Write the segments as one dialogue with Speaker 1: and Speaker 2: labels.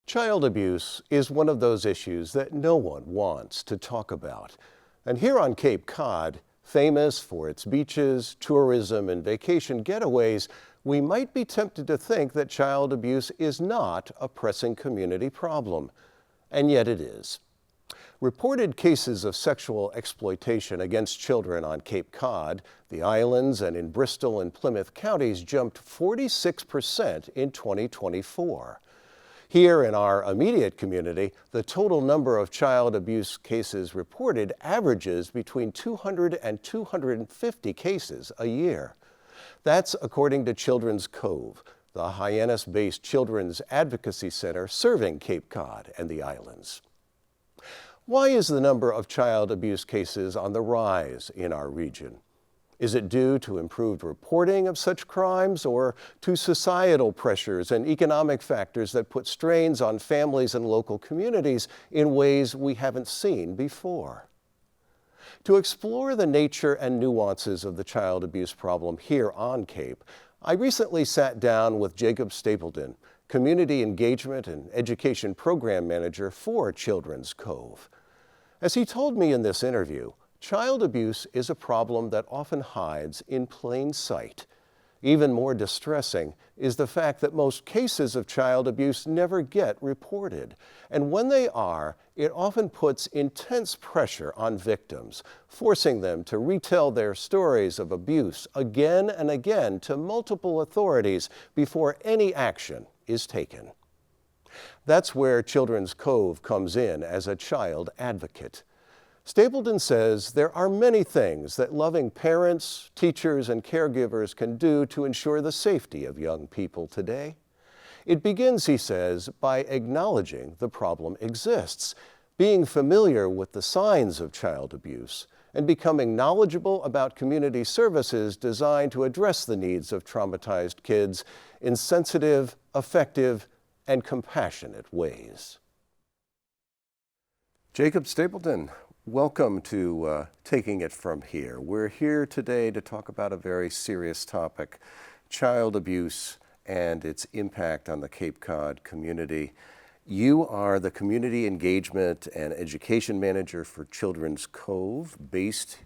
Speaker 1: Child abuse is one of those issues that no one wants to talk about. And here on Cape Cod, famous for its beaches, tourism, and vacation getaways, we might be tempted to think that child abuse is not a pressing community problem. And yet it is. Reported cases of sexual exploitation against children on Cape Cod, the islands, and in Bristol and Plymouth counties jumped 46% in 2024. Here in our immediate community, the total number of child abuse cases reported averages between 200 and 250 cases a year. That's according to Children's Cove, the Hyannis-based children's advocacy center serving Cape Cod and the islands. Why is the number of child abuse cases on the rise in our region? Is it due to improved reporting of such crimes or to societal pressures and economic factors that put strains on families and local communities in ways we haven't seen before? To explore the nature and nuances of the child abuse problem here on Cape, I recently sat down with Jacob Stapleton, Community Engagement and Education Program Manager for Children's Cove. As he told me in this interview, child abuse is a problem that often hides in plain sight. Even more distressing is the fact that most cases of child abuse never get reported. And when they are, it often puts intense pressure on victims, forcing them to retell their stories of abuse again and again to multiple authorities before any action is taken. That's where Children's Cove comes in as a child advocate. Stapleton says there are many things that loving parents, teachers, and caregivers can do to ensure the safety of young people today. It begins, he says, by acknowledging the problem exists, being familiar with the signs of child abuse, and becoming knowledgeable about community services designed to address the needs of traumatized kids in sensitive, effective, and compassionate ways. Jacob Stapleton, welcome to Taking It From Here. We're here today to talk about a very serious topic, child abuse and its impact on the Cape Cod community. You are the Community Engagement and Education Manager for Children's Cove, based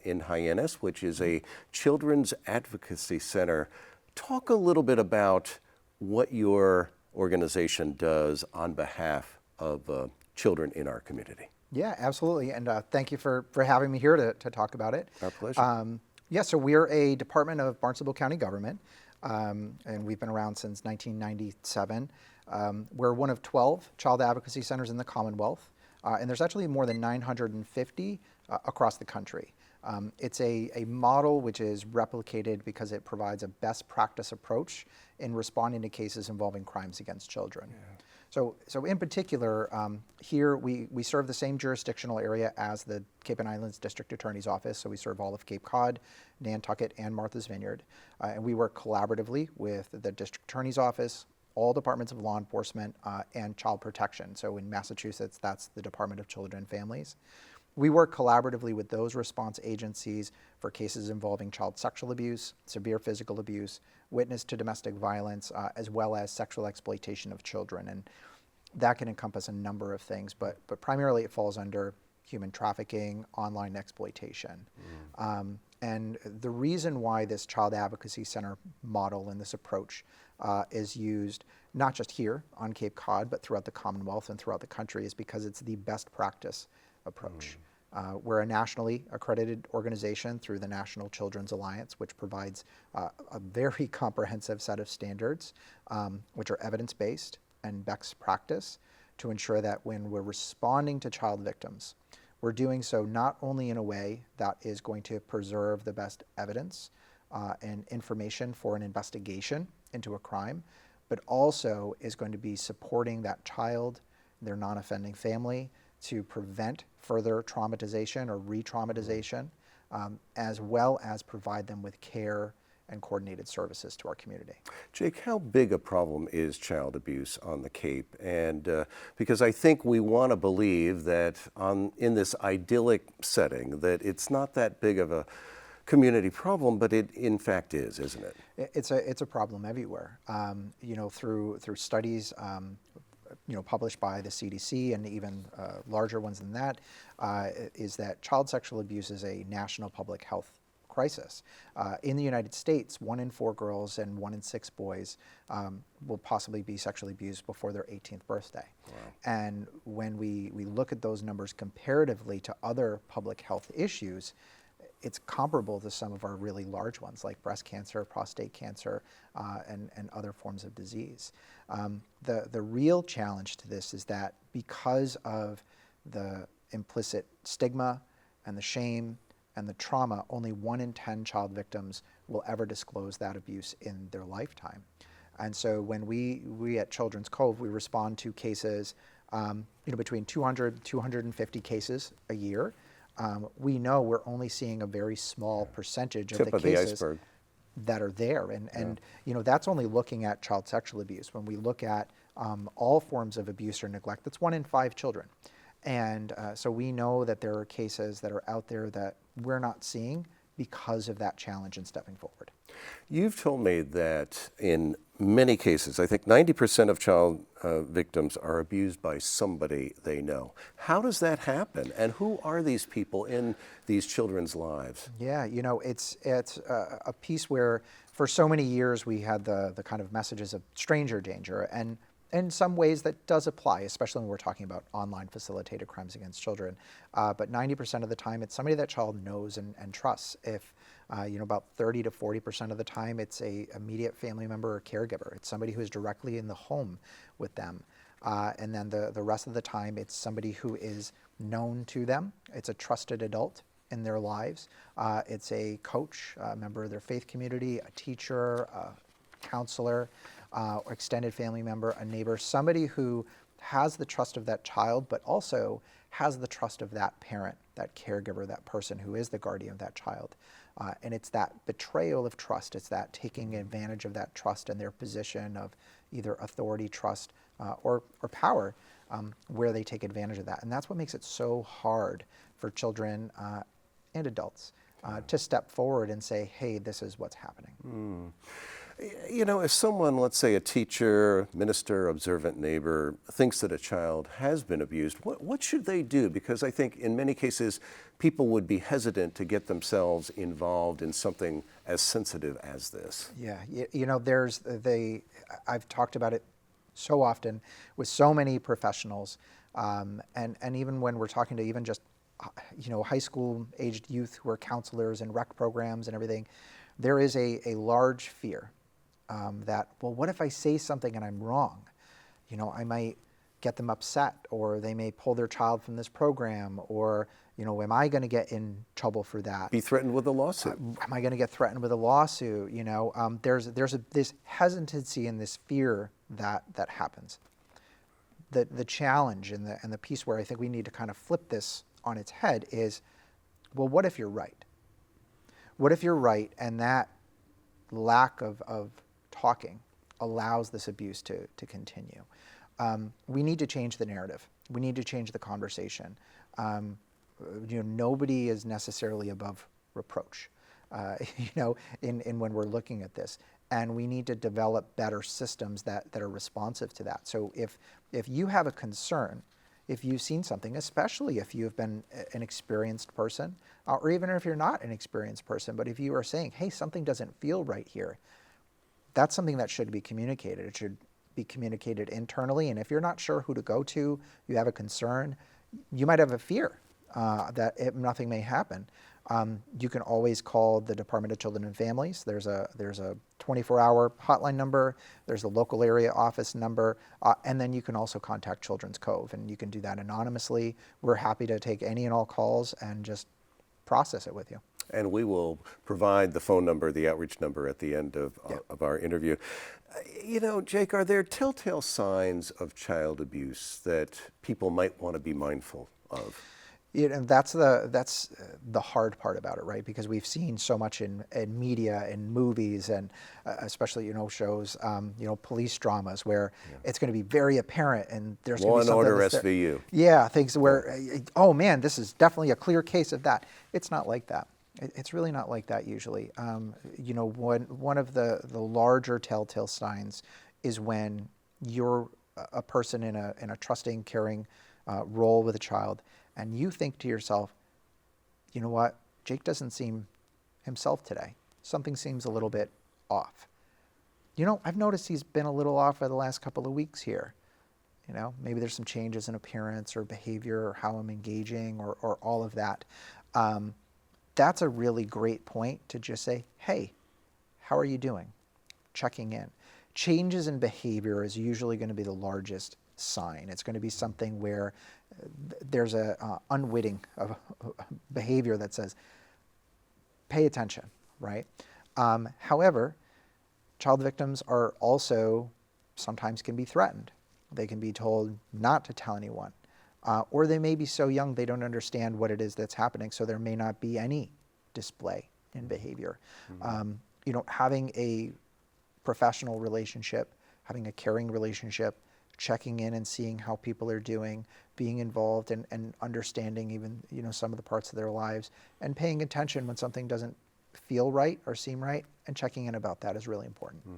Speaker 1: in Hyannis, which is a children's advocacy center. Talk a little bit about what your organization does on behalf of children in our community.
Speaker 2: Yeah, absolutely. And thank you for having me here to talk about it.
Speaker 1: Our pleasure.
Speaker 2: So we're a department of Barnstable County government, and we've been around since 1997. We're one of 12 child advocacy centers in the Commonwealth, and there's actually more than 950 across the country. It's a model which is replicated because it provides a best practice approach in responding to cases involving crimes against children. Yeah. So in particular, here we serve the same jurisdictional area as the Cape and Islands District Attorney's Office, so we serve all of Cape Cod, Nantucket, and Martha's Vineyard. And we work collaboratively with the District Attorney's Office, all departments of law enforcement, and child protection. So in Massachusetts, that's the Department of Children and Families. We work collaboratively with those response agencies for cases involving child sexual abuse, severe physical abuse, witness to domestic violence, as well as sexual exploitation of children. And that can encompass a number of things, but primarily it falls under human trafficking, online exploitation. And the reason why this child advocacy center model and this approach is used not just here on Cape Cod, but throughout the Commonwealth and throughout the country is because it's the best practice approach. We're a nationally accredited organization through the National Children's Alliance, which provides a very comprehensive set of standards, which are evidence-based and best practice to ensure that when we're responding to child victims, we're doing so not only in a way that is going to preserve the best evidence and information for an investigation into a crime, but also is going to be supporting that child, their non-offending family, to prevent further traumatization or re-traumatization, as well as provide them with care and coordinated services to our community.
Speaker 1: Jake, how big a problem is child abuse on the Cape? And because I think we want to believe that in this idyllic setting that it's not that big of a community problem, but it in fact is, isn't it?
Speaker 2: It's a problem everywhere. Through studies, published by the CDC and even larger ones than that, is that child sexual abuse is a national public health crisis. In the United States, 1 in 4 girls and 1 in 6 boys will possibly be sexually abused before their 18th birthday.
Speaker 1: Wow.
Speaker 2: And when we look at those numbers comparatively to other public health issues, it's comparable to some of our really large ones like breast cancer, prostate cancer, and other forms of disease. The real challenge to this is that because of the implicit stigma and the shame and the trauma, only 1 in 10 child victims will ever disclose that abuse in their lifetime. And so when we at Children's Cove, we respond to cases, between 200 250 cases a year. We know we're only seeing a very small percentage of the cases that are there. And that's only looking at child sexual abuse. When we look at all forms of abuse or neglect, that's 1 in 5 children. And so we know that there are cases that are out there that we're not seeing because of that challenge in stepping forward.
Speaker 1: You've told me that in many cases, I think 90% of child victims are abused by somebody they know. How does that happen? And who are these people in these children's lives?
Speaker 2: Yeah, it's a piece where for so many years we had the kind of messages of stranger danger, and in some ways that does apply, especially when we're talking about online facilitated crimes against children. But 90% of the time, it's somebody that child knows and trusts. If about 30 to 40% of the time, it's a immediate family member or caregiver. It's somebody who is directly in the home with them. And then the rest of the time, it's somebody who is known to them. It's a trusted adult in their lives. It's a coach, a member of their faith community, a teacher, a counselor, or extended family member, a neighbor, somebody who has the trust of that child, but also has the trust of that parent, that caregiver, that person who is the guardian of that child. And it's that betrayal of trust. It's that taking advantage of that trust and their position of either authority, trust, or power, where they take advantage of that. And that's what makes it so hard for children and adults to step forward and say, hey, this is what's happening.
Speaker 1: If someone, let's say a teacher, minister, observant neighbor, thinks that a child has been abused, what should they do? Because I think in many cases, people would be hesitant to get themselves involved in something as sensitive as this.
Speaker 2: Yeah, I've talked about it so often with so many professionals, and even when we're talking to even just high school aged youth who are counselors and rec programs and everything, there is a large fear that, well, what if I say something and I'm wrong? I might get them upset, or they may pull their child from this program, or, am I going to get in trouble for that?
Speaker 1: Be threatened with a lawsuit.
Speaker 2: Am I going to get threatened with a lawsuit? There's this hesitancy and this fear that happens. The challenge and the piece where I think we need to kind of flip this on its head is, well, what if you're right? What if you're right and that lack of talking allows this abuse to continue? We need to change the narrative. We need to change the conversation. Nobody is necessarily above reproach, in when we're looking at this. And we need to develop better systems that are responsive to that. So if you have a concern, if you've seen something, especially if you've been an experienced person, or even if you're not an experienced person, but if you are saying, hey, something doesn't feel right here, that's something that should be communicated. It should be communicated internally. And if you're not sure who to go to, you have a concern, you might have a fear that nothing may happen. You can always call the Department of Children and Families. There's a 24-hour hotline number. There's a local area office number. And then you can also contact Children's Cove, and you can do that anonymously. We're happy to take any and all calls and just process it with you.
Speaker 1: And we will provide the phone number, the outreach number at the end of our interview. Jake, are there telltale signs of child abuse that people might want to be mindful of?
Speaker 2: That's the hard part about it, right? Because we've seen so much in media and movies, and especially shows, police dramas where it's going to be very apparent, and there's going to be something. Law and Order
Speaker 1: SVU.
Speaker 2: Yeah, things where, oh man, this is definitely a clear case of that. It's not like that. It's really not like that usually. One of the larger telltale signs is when you're a person in a trusting, caring role with a child, and you think to yourself, you know what, Jake doesn't seem himself today. Something seems a little bit off. You know, I've noticed he's been a little off for the last couple of weeks here. You know, maybe there's some changes in appearance or behavior or how I'm engaging or all of that. That's a really great point to just say, hey, how are you doing? Checking in. Changes in behavior is usually going to be the largest sign. It's going to be something where there's a unwitting of behavior that says, pay attention, right? However, child victims are also sometimes can be threatened. They can be told not to tell anyone. Or they may be so young they don't understand what it is that's happening, so there may not be any display in behavior. Mm-hmm. You know, having a professional relationship, having a caring relationship, checking in and seeing how people are doing, being involved and understanding even, you know, some of the parts of their lives, and paying attention when something doesn't feel right or seem right, and checking in about that is really important. Mm.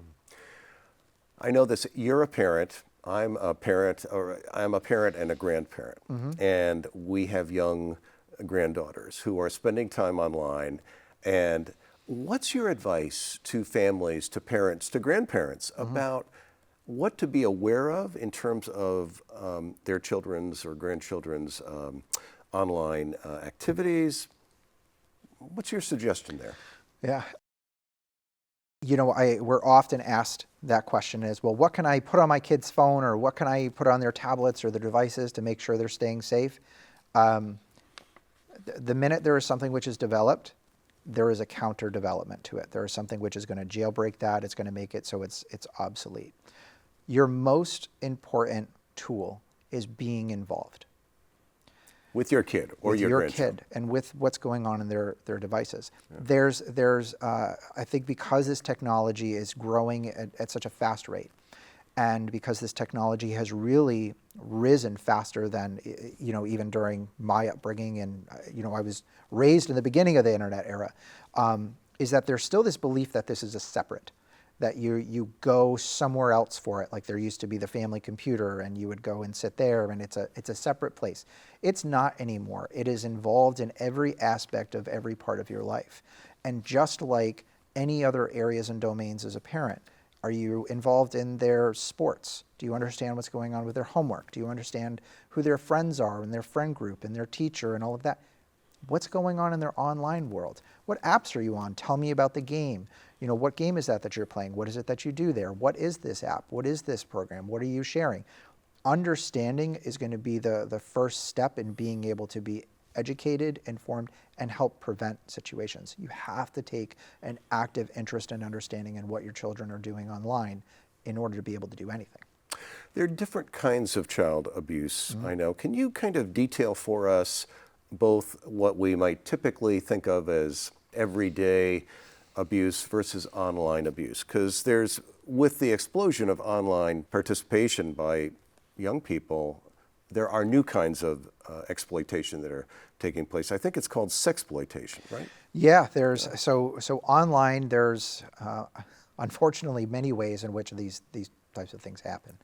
Speaker 1: I know this, you're a parent, I'm a parent and a grandparent, mm-hmm. and we have young granddaughters who are spending time online. And what's your advice to families, to parents, to grandparents, mm-hmm. about what to be aware of in terms of their children's or grandchildren's online activities? What's your suggestion there?
Speaker 2: Yeah. You know, we're often asked that question is, well, what can I put on my kid's phone, or what can I put on their tablets or their devices to make sure they're staying safe? The minute there is something which is developed, there is a counter development to it. There is something which is going to jailbreak that. It's going to make it so it's obsolete. Your most important tool is being involved.
Speaker 1: With your kid or
Speaker 2: with
Speaker 1: your
Speaker 2: kid, and with what's going on in their devices. Yeah. There's I think because this technology is growing at such a fast rate, and because this technology has really risen faster than, you know, even during my upbringing, and you know, I was raised in the beginning of the internet era, is that there's still this belief that this is a separate, that you go somewhere else for it. Like there used to be the family computer and you would go and sit there, and it's a separate place. It's not anymore. It is involved in every aspect of every part of your life. And just like any other areas and domains as a parent, are you involved in their sports? Do you understand what's going on with their homework? Do you understand who their friends are and their friend group and their teacher and all of that? What's going on in their online world? What apps are you on? Tell me about the game. You know, what game is that you're playing? What is it that you do there? What is this app? What is this program? What are you sharing? Understanding is going to be the first step in being able to be educated, informed, and help prevent situations. You have to take an active interest and understanding in what your children are doing online in order to be able to do anything.
Speaker 1: There are different kinds of child abuse, mm-hmm. I know. Can you kind of detail for us both what we might typically think of as everyday abuse versus online abuse? Because there's, with the explosion of online participation by young people, there are new kinds of exploitation that are taking place. I think it's called sexploitation, right?
Speaker 2: Yeah, there's so online. There's unfortunately many ways in which these types of things happen.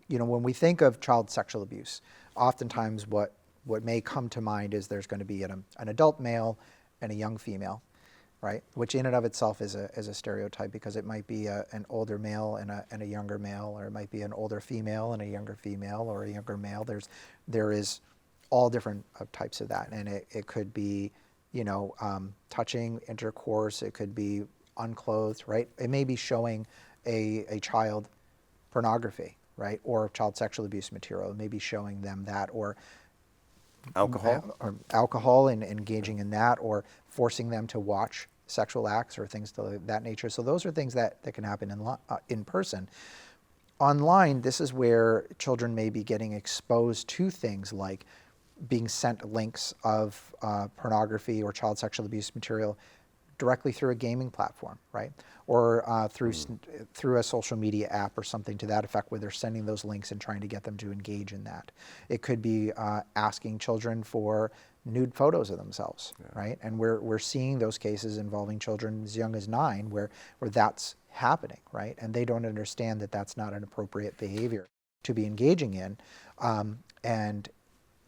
Speaker 2: You know, when we think of child sexual abuse, oftentimes what may come to mind is there's going to be an adult male and a young female, right? Which in and of itself is a stereotype, because it might be an older male and a younger male, or it might be an older female and a younger female, or a younger male. There is all different types of that, and it could be, you know, touching, intercourse. It could be unclothed, right? It may be showing a child pornography, right, or child sexual abuse material. It may be showing them that, or alcohol and engaging in that, or forcing them to watch sexual acts or things to that nature. So those are things that can happen in person. Online, this is where children may be getting exposed to things like being sent links of pornography or child sexual abuse material directly through a gaming platform, right? Or through a social media app or something to that effect, where they're sending those links and trying to get them to engage in that. It could be asking children for nude photos of themselves, right? And we're seeing those cases involving children as young as 9 where that's happening, right? And they don't understand that that's not an appropriate behavior. to be engaging in, and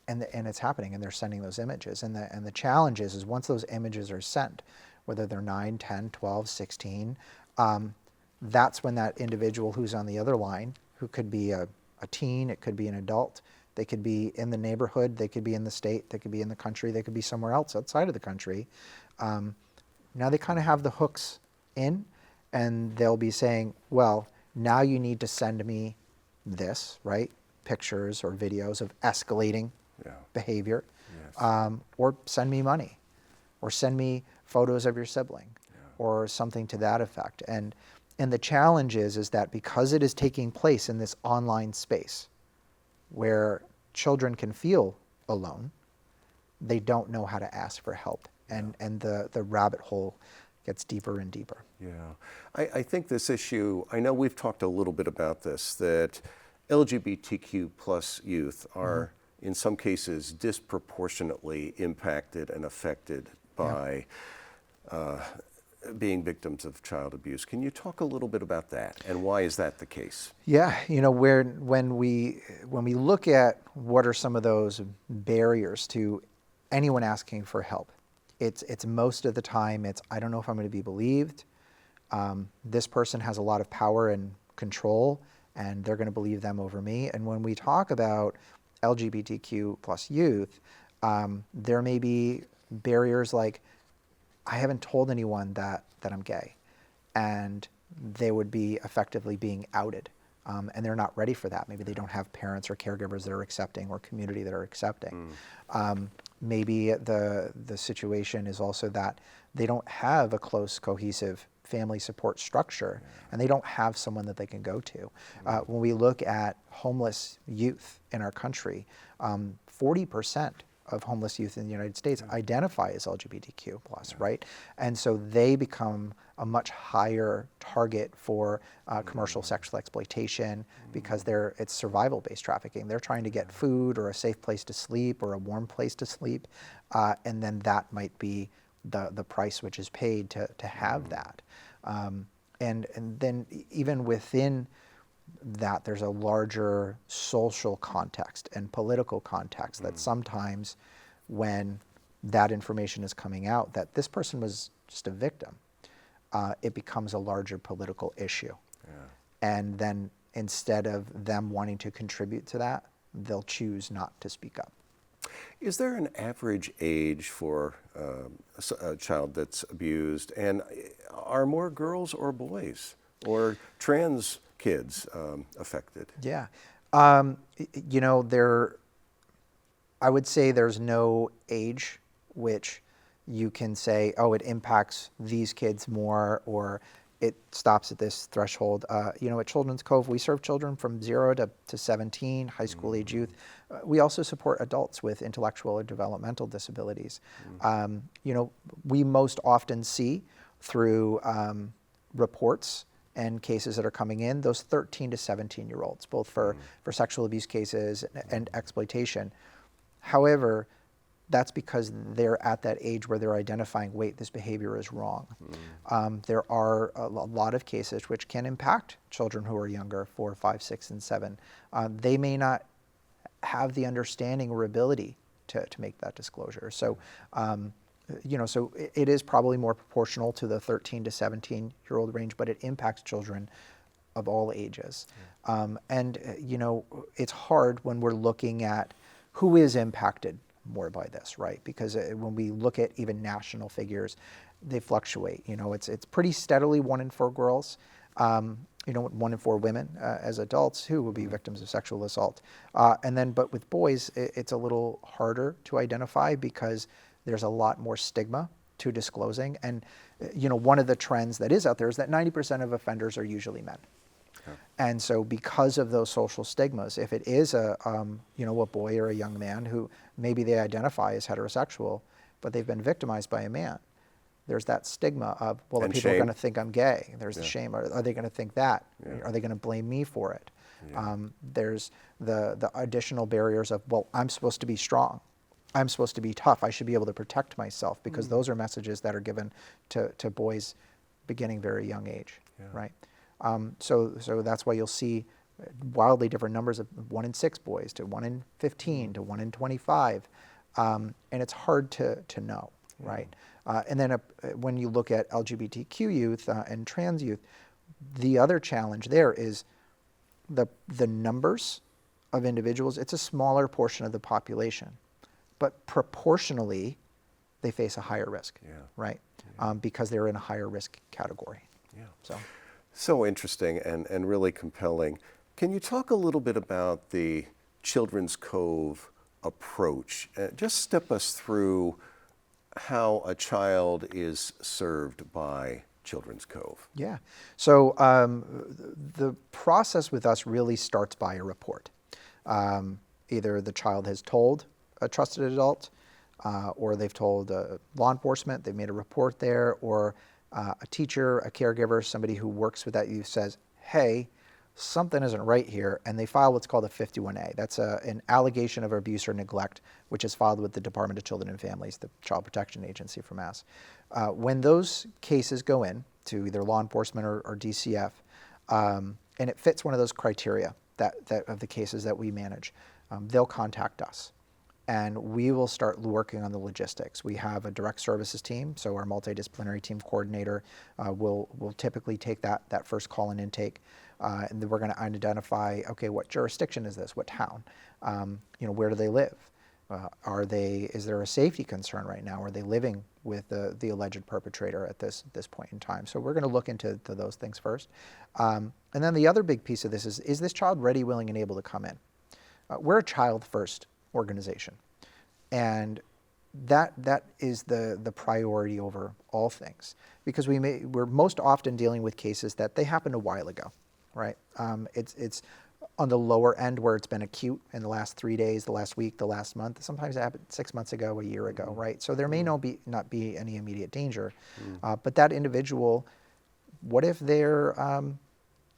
Speaker 2: it's happening, and they're sending those images. And the challenge is once those images are sent, whether they're 9, 10, 12, 16, that's when that individual who's on the other line, who could be a teen, it could be an adult, they could be in the neighborhood, they could be in the state, they could be in the country, they could be somewhere else outside of the country. Now they kind of have the hooks in, and they'll be saying, well, now you need to send me this, right? Pictures or videos of escalating behavior, or send me money, or send me photos of your sibling, or something to that effect. And the challenge is that because it is taking place in this online space where children can feel alone, they don't know how to ask for help. And the rabbit hole gets deeper and deeper.
Speaker 1: Yeah. I think this issue, I know we've talked a little bit about this, that LGBTQ plus youth are in some cases disproportionately impacted and affected by being victims of child abuse. Can you talk a little bit about that, and why is that the case?
Speaker 2: Yeah, when we look at what are some of those barriers to anyone asking for help, it's most of the time it's, I don't know if I'm going to be believed. This person has a lot of power and control, and they're going to believe them over me. And when we talk about LGBTQ plus youth, there may be barriers like, I haven't told anyone that I'm gay, and they would be effectively being outed, and they're not ready for that. Maybe they don't have parents or caregivers that are accepting, or community that are accepting. Maybe the situation is also that they don't have a close, cohesive family support structure, and they don't have someone that they can go to. When we look at homeless youth in our country, 40% of homeless youth in the United States identify as LGBTQ plus, right? And so they become a much higher target for commercial sexual exploitation, because it's survival-based trafficking. They're trying to get food or a safe place to sleep or a warm place to sleep, and then that might be the price which is paid to have that. And then even within that, there's a larger social context and political context that sometimes when that information is coming out, that this person was just a victim, it becomes a larger political issue. And then instead of them wanting to contribute to that, they'll choose not to speak up.
Speaker 1: Is there an average age for a child that's abused, and are more girls or boys or trans kids affected?
Speaker 2: Yeah, I would say there's no age which you can say, oh, it impacts these kids more, or it stops at this threshold. At Children's Cove, we serve children from 0 to 17, high school age youth. We also support adults with intellectual or developmental disabilities. We most often see through reports and cases that are coming in, those 13 to 17-year-olds, both for sexual abuse cases and exploitation. However, that's because they're at that age where they're identifying, wait, this behavior is wrong. There are a lot of cases which can impact children who are younger, 4, 5, 6, and 7. They may not have the understanding or ability to make that disclosure. So, so it is probably more proportional to the 13 to 17-year-old range, but it impacts children of all ages. It's hard when we're looking at who is impacted more by this, right? Because when we look at even national figures, they fluctuate. It's pretty steadily 1 in 4 girls, 1 in 4 women as adults who will be victims of sexual assault. But with boys, it's a little harder to identify because there's a lot more stigma to disclosing. And, one of the trends that is out there is that 90% of offenders are usually men. And so because of those social stigmas, if it is a boy or a young man who maybe they identify as heterosexual, but they've been victimized by a man, there's that stigma of, well, are people going to think I'm gay? There's the shame. Are they going to think that? Are they going to blame me for it? There's the additional barriers of, well, I'm supposed to be strong. I'm supposed to be tough. I should be able to protect myself, because those are messages that are given to boys beginning very young age, right? So that's why you'll see wildly different numbers of 1 in 6 boys to 1 in 15 to 1 in 25. And it's hard to know, right? And then when you look at LGBTQ youth and trans youth, the other challenge there is the numbers of individuals. It's a smaller portion of the population, but proportionally, they face a higher risk, right? Because they're in a higher risk category.
Speaker 1: So interesting and really compelling. Can you talk a little bit about the Children's Cove approach? Just step us through how a child is served by Children's Cove.
Speaker 2: Yeah. So the process with us really starts by a report. Either the child has told a trusted adult, or they've told law enforcement, they've made a report there, or a teacher, a caregiver, somebody who works with that youth says, hey, something isn't right here, and they file what's called a 51A. That's an allegation of abuse or neglect, which is filed with the Department of Children and Families, the Child Protection Agency for Mass. When those cases go in to either law enforcement or DCF, and it fits one of those criteria that of the cases that we manage, they'll contact us. And we will start working on the logistics. We have a direct services team, so our multidisciplinary team coordinator will typically take that first call and intake. And then we're going to identify, okay, what jurisdiction is this? What town? Where do they live? Is there a safety concern right now? Are they living with the alleged perpetrator at this point in time? So we're going to look into those things first. And then the other big piece of this is this child ready, willing, and able to come in? We're a child-first organization, and that is the priority over all things, because we're most often dealing with cases that they happened a while ago, right? It's on the lower end where it's been acute in the last 3 days, the last week, the last month. Sometimes it happened 6 months ago, a year ago, right? So there may not be any immediate danger, but that individual, what if they're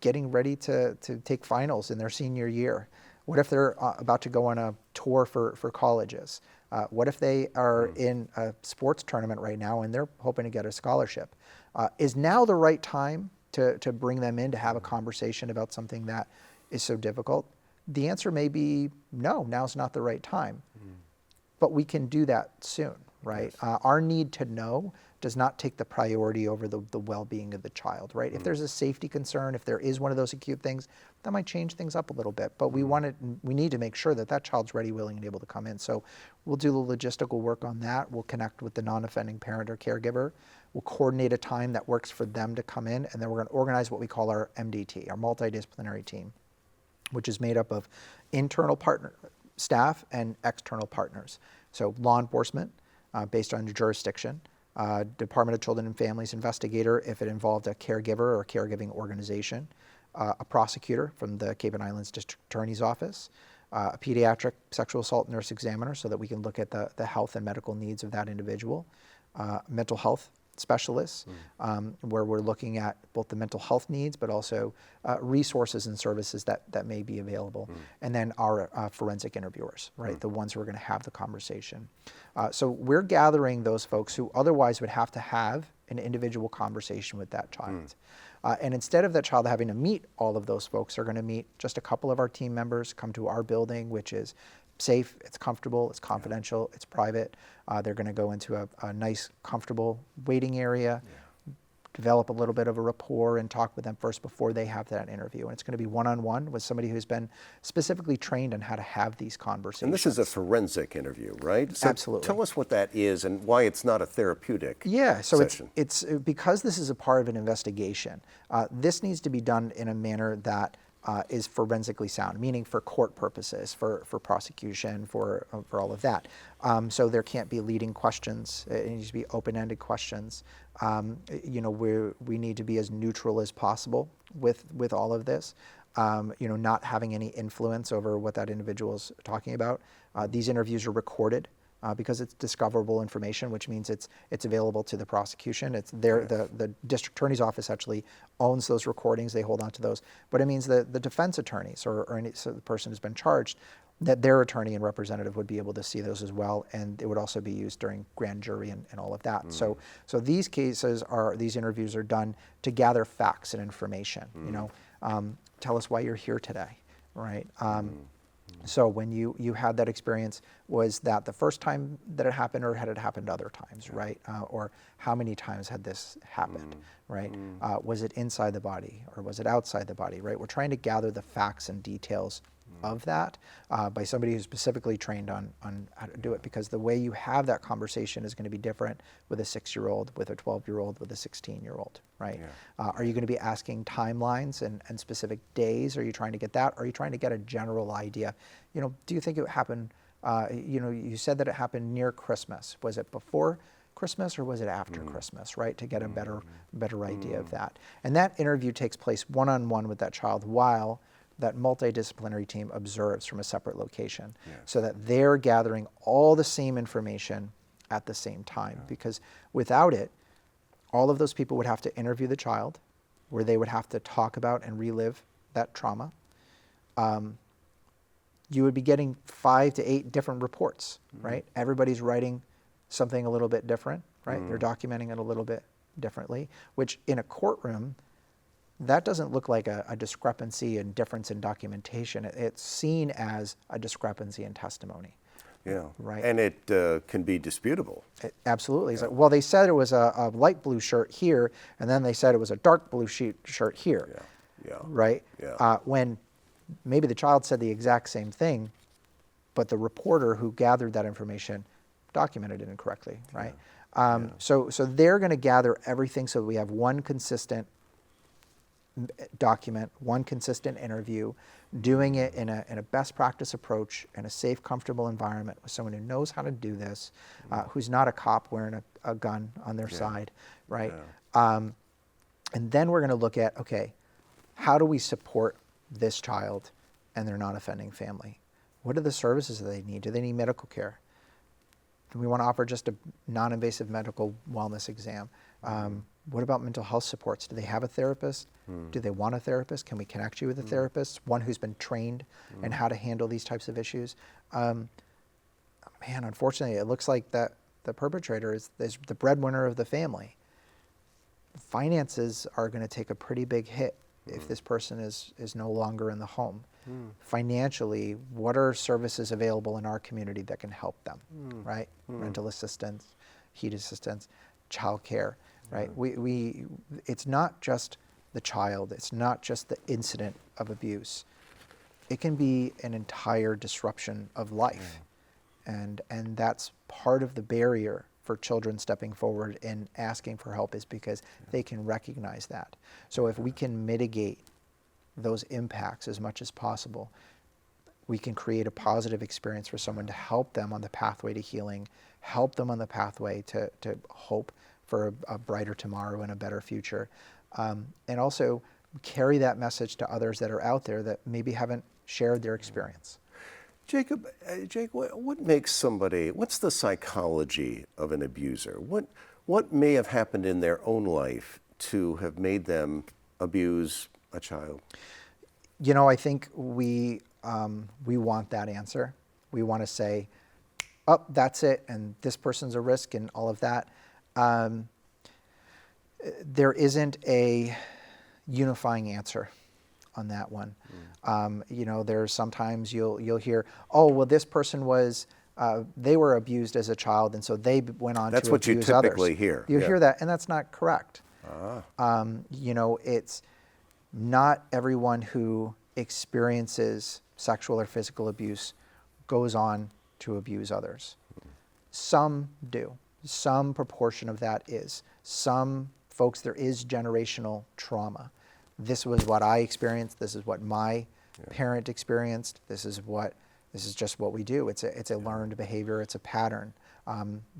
Speaker 2: getting ready to take finals in their senior year? What if they're about to go on a tour for colleges? What if they are in a sports tournament right now and they're hoping to get a scholarship? Is now the right time to bring them in to have a conversation about something that is so difficult? The answer may be no, now's not the right time. But we can do that soon, right? Yes. Our need to know does not take the priority over the well-being of the child, right? If there's a safety concern, if there is one of those acute things, that might change things up a little bit. But we need to make sure that child's ready, willing, and able to come in. So we'll do the logistical work on that. We'll connect with the non-offending parent or caregiver. We'll coordinate a time that works for them to come in, and then we're going to organize what we call our MDT, our multidisciplinary team, which is made up of internal partner staff and external partners. So law enforcement, based on your jurisdiction, Department of Children and Families investigator if it involved a caregiver or caregiving organization, a prosecutor from the Cape and Islands District Attorney's Office, a pediatric sexual assault nurse examiner so that we can look at the health and medical needs of that individual, mental health specialists, where we're looking at both the mental health needs but also resources and services that may be available, and then our forensic interviewers, right, the ones who are going to have the conversation. So we're gathering those folks who otherwise would have to have an individual conversation with that child. And instead of that child having to meet all of those folks, they're going to meet just a couple of our team members, come to our building, which is safe, it's comfortable, it's confidential, it's private. They're going to go into a nice, comfortable waiting area, develop a little bit of a rapport and talk with them first before they have that interview. And it's going to be one-on-one with somebody who's been specifically trained on how to have these conversations.
Speaker 1: And this is a forensic interview, right? So
Speaker 2: absolutely.
Speaker 1: Tell us what that is and why it's not a therapeutic
Speaker 2: session. It's because this is a part of an investigation. This needs to be done in a manner that is forensically sound, meaning for court purposes, for prosecution, for all of that. So there can't be leading questions. It needs to be open-ended questions. We need to be as neutral as possible with all of this. Not having any influence over what that individual is talking about. These interviews are recorded. Because it's discoverable information, which means it's available to the prosecution. It's there. The district attorney's office actually owns those recordings. They hold on to those. But it means that the defense attorneys or the person who's been charged that their attorney and representative would be able to see those as well, and it would also be used during grand jury and all of that. So these these interviews are done to gather facts and information. Tell us why you're here today, right? So when you had that experience, was that the first time that it happened, or had it happened other times, right? Or how many times had this happened, right? Was it inside the body, or was it outside the body, right? We're trying to gather the facts and details of that by somebody who's specifically trained on how to do it, because the way you have that conversation is going to be different with a 6-year-old, with a 12-year-old, with a 16-year-old, right? Are you going to be asking timelines and specific days? Are you trying to get that? Or are you trying to get a general idea? Do you think it happened, you said that it happened near Christmas. Was it before Christmas, or was it after Christmas, right? To get a better idea of that. And that interview takes place one-on-one with that child while that multidisciplinary team observes from a separate location, so that they're gathering all the same information at the same time. Because without it, all of those people would have to interview the child, where they would have to talk about and relive that trauma. You would be getting 5 to 8 different reports, right? Everybody's writing something a little bit different, right? They're documenting it a little bit differently, which in a courtroom, that doesn't look like a discrepancy and difference in documentation. It's seen as a discrepancy in testimony.
Speaker 1: Yeah,
Speaker 2: right.
Speaker 1: And it can be disputable.
Speaker 2: Absolutely. It's like, well, they said it was a light blue shirt here, and then they said it was a dark blue shirt here. Right? When maybe the child said the exact same thing, but the reporter who gathered that information documented it incorrectly, right? So they're going to gather everything so that we have one consistent document, one consistent interview, doing it in a best practice approach, in a safe, comfortable environment with someone who knows how to do this, who's not a cop wearing a gun on their side, right? And then we're going to look at, okay, how do we support this child and their non-offending family? What are the services that they need? Do they need medical care? Do we want to offer just a non-invasive medical wellness exam? What about mental health supports? Do they have a therapist? Do they want a therapist? Can we connect you with a therapist, one who's been trained in how to handle these types of issues? Man, unfortunately, it looks like that the perpetrator is the breadwinner of the family. Finances are going to take a pretty big hit if this person is no longer in the home. Financially, what are services available in our community that can help them, right? Rental assistance, heat assistance, childcare, right? It's not just the child, it's not just the incident of abuse. It can be an entire disruption of life. And that's part of the barrier for children stepping forward and asking for help, is because they can recognize that. So if we can mitigate those impacts as much as possible, we can create a positive experience for someone to help them on the pathway to healing, help them on the pathway to hope for a brighter tomorrow and a better future. And also carry that message to others that are out there that maybe haven't shared their experience.
Speaker 1: Jake, what makes somebody, what's the psychology of an abuser? What may have happened in their own life to have made them abuse a child?
Speaker 2: I think we want that answer. We want to say, oh, that's it, and this person's a risk and all of that. There isn't a unifying answer on that one. There's sometimes you'll hear, oh, well, this person was, they were abused as a child, and so they went on to abuse others.
Speaker 1: That's what you typically hear.
Speaker 2: You hear that, and that's not correct. It's not everyone who experiences sexual or physical abuse goes on to abuse others. Some do. Some proportion of that is. Some folks, there is generational trauma. This was what I experienced. This is what my parent experienced. This is just what we do. It's a learned behavior. It's a pattern,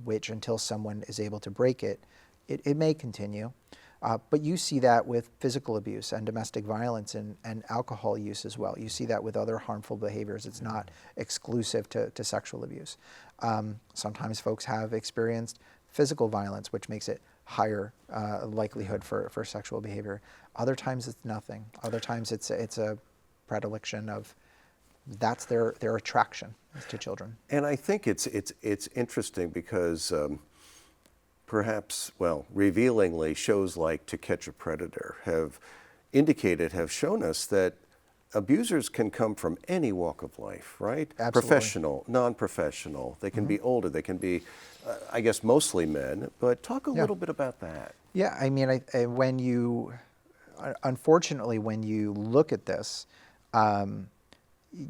Speaker 2: which until someone is able to break it, it may continue. But you see that with physical abuse and domestic violence and alcohol use as well. You see that with other harmful behaviors. It's not exclusive to sexual abuse. Sometimes folks have experienced physical violence, which makes it higher likelihood for sexual behavior. Other times it's nothing. Other times it's a predilection of that's their attraction to children.
Speaker 1: And I think it's interesting because perhaps, well, revealingly, shows like To Catch a Predator have shown us that abusers can come from any walk of life, right?
Speaker 2: Absolutely.
Speaker 1: Professional, non-professional. They can be older. They can be, I guess, mostly men. But talk a little bit about that.
Speaker 2: Yeah, I mean, when you, unfortunately, when you look at this,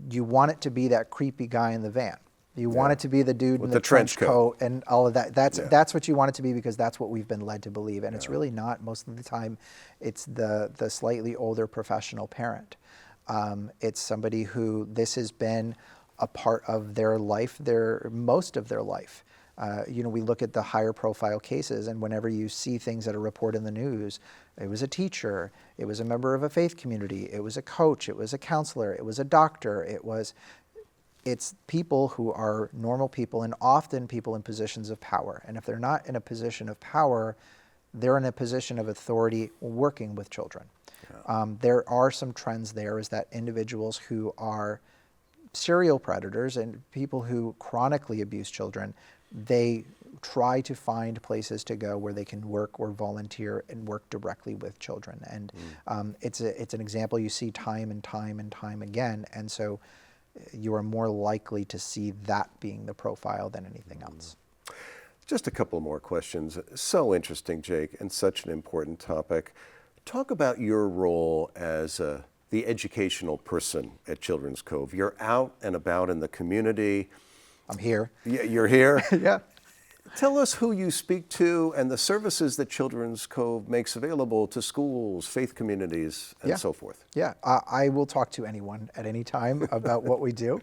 Speaker 2: you want it to be that creepy guy in the van. You want it to be the dude in the trench coat and all of that. That's what you want it to be, because that's what we've been led to believe. And it's really not. Most of the time, it's the slightly older professional parent. It's somebody who this has been a part of their life, most of their life. We look at the higher profile cases, and whenever you see things that are reported in the news, it was a teacher, it was a member of a faith community, it was a coach, it was a counselor, it was a doctor, it's people who are normal people, and often people in positions of power. And if they're not in a position of power, they're in a position of authority working with children. There are some trends there, is that individuals who are serial predators and people who chronically abuse children, they try to find places to go where they can work or volunteer and work directly with children. And it's an example you see time and time and time again. And so you are more likely to see that being the profile than anything else.
Speaker 1: Just a couple more questions. So interesting, Jake, and such an important topic. Talk about your role as the educational person at Children's Cove. You're out and about in the community.
Speaker 2: I'm here.
Speaker 1: Yeah, you're here?
Speaker 2: Yeah.
Speaker 1: Tell us who you speak to and the services that Children's Cove makes available to schools, faith communities, and so forth.
Speaker 2: Yeah, I will talk to anyone at any time about what we do.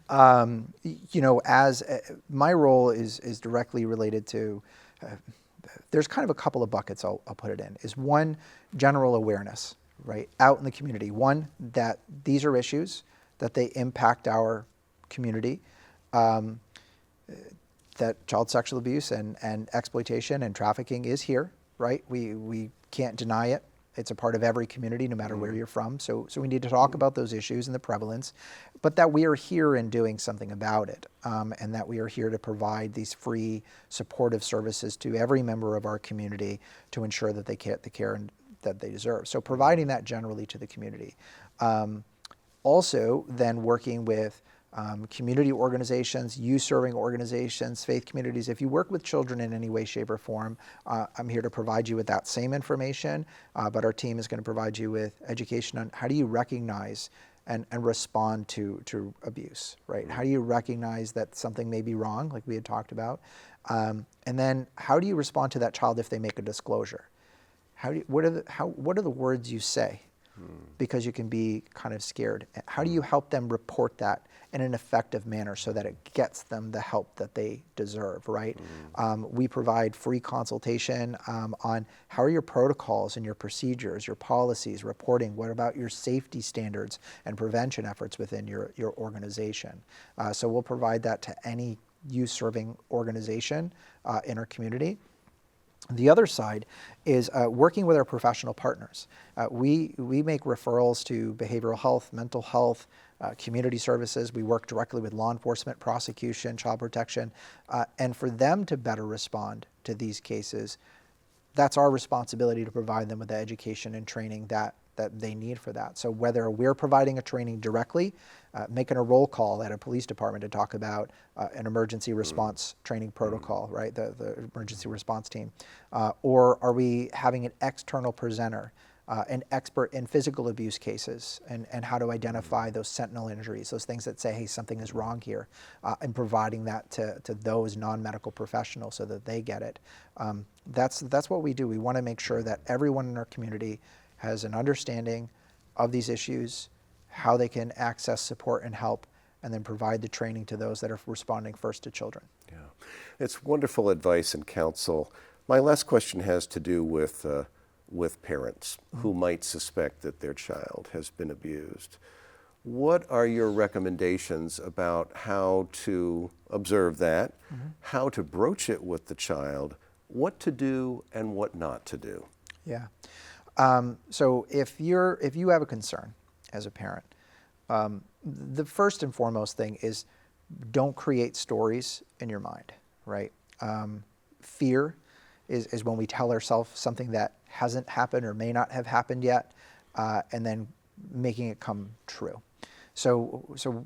Speaker 2: As my role is directly related to, there's kind of a couple of buckets I'll put it in. Is one, general awareness, right, out in the community. One, that these are issues, that they impact our community. That child sexual abuse and exploitation and trafficking is here, right? We can't deny it. It's a part of every community, no matter where you're from. So we need to talk about those issues and the prevalence, but that we are here and doing something about it, and that we are here to provide these free supportive services to every member of our community to ensure that they get the care that they deserve. So providing that generally to the community. Also then working with community organizations, youth-serving organizations, faith communities. If you work with children in any way, shape, or form, I'm here to provide you with that same information, but our team is going to provide you with education on how do you recognize and respond to abuse, right? How do you recognize that something may be wrong, like we had talked about? And then how do you respond to that child if they make a disclosure? What are the words you say? Because you can be kind of scared. How do you help them report that in an effective manner so that it gets them the help that they deserve, right? We provide free consultation on how are your protocols and your procedures, your policies, reporting, what about your safety standards and prevention efforts within your organization. So we'll provide that to any youth-serving organization in our community. The other side is working with our professional partners. We make referrals to behavioral health, mental health, community services. We work directly with law enforcement, prosecution, child protection, and for them to better respond to these cases, that's our responsibility to provide them with the education and training that they need for that. So whether we're providing a training directly, making a roll call at a police department to talk about an emergency response training protocol, right, the emergency response team, or are we having an external presenter, an expert in physical abuse cases and how to identify those sentinel injuries, those things that say, hey, something is wrong here, and providing that to those non-medical professionals so that they get it. That's what we do. We want to make sure that everyone in our community has an understanding of these issues, how they can access support and help, and then provide the training to those that are responding first to children.
Speaker 1: Yeah, it's wonderful advice and counsel. My last question has to do with parents who might suspect that their child has been abused. What are your recommendations about how to observe that, how to broach it with the child, what to do and what not to do?
Speaker 2: Yeah. So if you have a concern as a parent, the first and foremost thing is don't create stories in your mind, right? Fear is when we tell ourselves something that hasn't happened or may not have happened yet, and then making it come true. So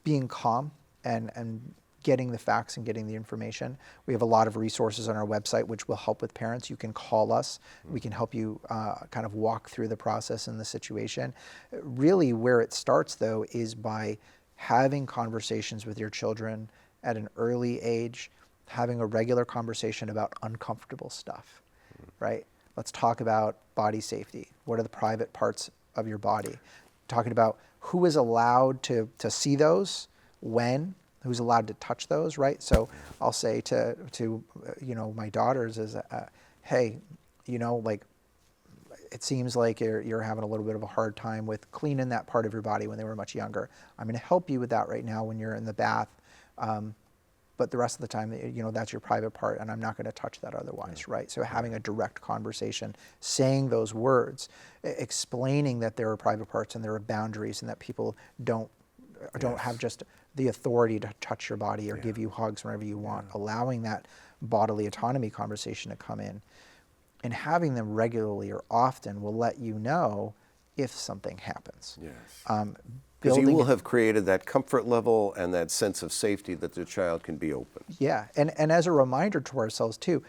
Speaker 2: being calm and getting the facts and getting the information. We have a lot of resources on our website which will help with parents. You can call us. We can help you kind of walk through the process and the situation. Really where it starts though is by having conversations with your children at an early age, having a regular conversation about uncomfortable stuff, right? Let's talk about body safety. What are the private parts of your body? Talking about who is allowed to see those, when, who's allowed to touch those, right? So I'll say to my daughters is, hey, like it seems like you're having a little bit of a hard time with cleaning that part of your body when they were much younger. I'm going to help you with that right now when you're in the bath. But the rest of the time, that's your private part, and I'm not going to touch that otherwise, right? So having a direct conversation, saying those words, explaining that there are private parts and there are boundaries, and that people don't have just the authority to touch your body or give you hugs whenever you want. Allowing that bodily autonomy conversation to come in, and having them regularly or often will let you know if something happens.
Speaker 1: Yes. Because you will have created that comfort level and that sense of safety that the child can be open.
Speaker 2: Yeah, and as a reminder to ourselves too,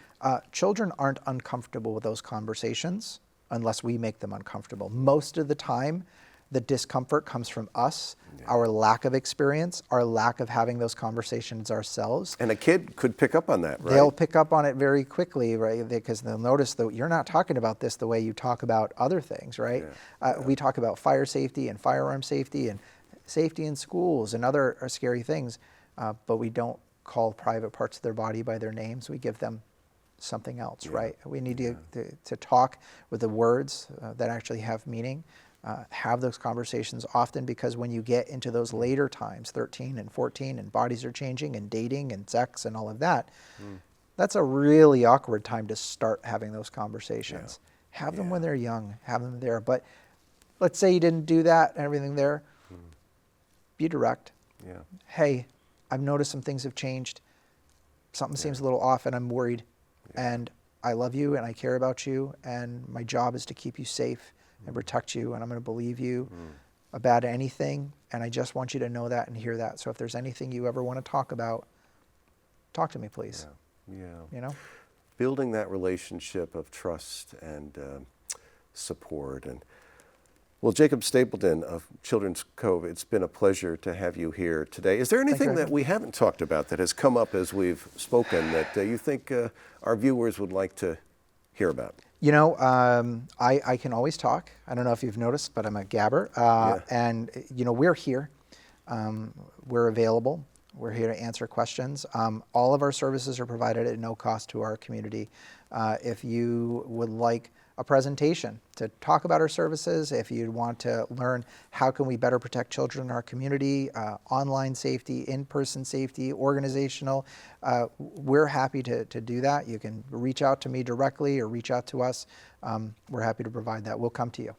Speaker 2: children aren't uncomfortable with those conversations unless we make them uncomfortable. Most of the time, the discomfort comes from us, our lack of experience, our lack of having those conversations ourselves.
Speaker 1: And a kid could pick up on that, right?
Speaker 2: They'll pick up on it very quickly, right? Because they'll notice that you're not talking about this the way you talk about other things, right? We talk about fire safety and firearm safety and safety in schools and other scary things, but we don't call private parts of their body by their names. We give them something else, right? We need to talk with the words that actually have meaning. Have those conversations often, because when you get into those later times, 13 and 14, and bodies are changing and dating and sex and all of that, that's a really awkward time to start having those conversations. Have them when they're young, have them there. But let's say you didn't do that and everything there, be direct. Hey, I've noticed some things have changed. Something seems a little off and I'm worried. And I love you and I care about you, and my job is to keep you safe and protect you, and I'm going to believe you about anything, and I just want you to know that and hear that. So if there's anything you ever want to talk about, talk to me, please.
Speaker 1: Building that relationship of trust and support. And well, Jacob Stapleton of Children's Cove, it's been a pleasure to have you here today. Is there anything that we haven't talked about that has come up as we've spoken that you think our viewers would like to hear about?
Speaker 2: I can always talk. I don't know if you've noticed, but I'm a gabber. And, we're here. We're available. We're here to answer questions. All of our services are provided at no cost to our community. If you would like a presentation to talk about our services, if you want to learn how can we better protect children in our community, online safety, in-person safety, organizational, we're happy to do that. You can reach out to me directly or reach out to us. We're happy to provide that. We'll come to you.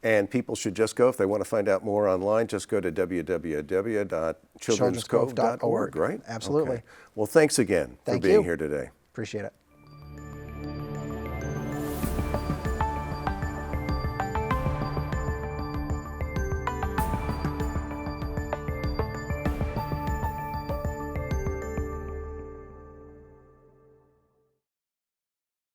Speaker 1: And people should just go, if they want to find out more online, just go to www.childrenscove.org, right?
Speaker 2: Absolutely.
Speaker 1: Okay. Well, thanks again for being here today.
Speaker 2: Appreciate it.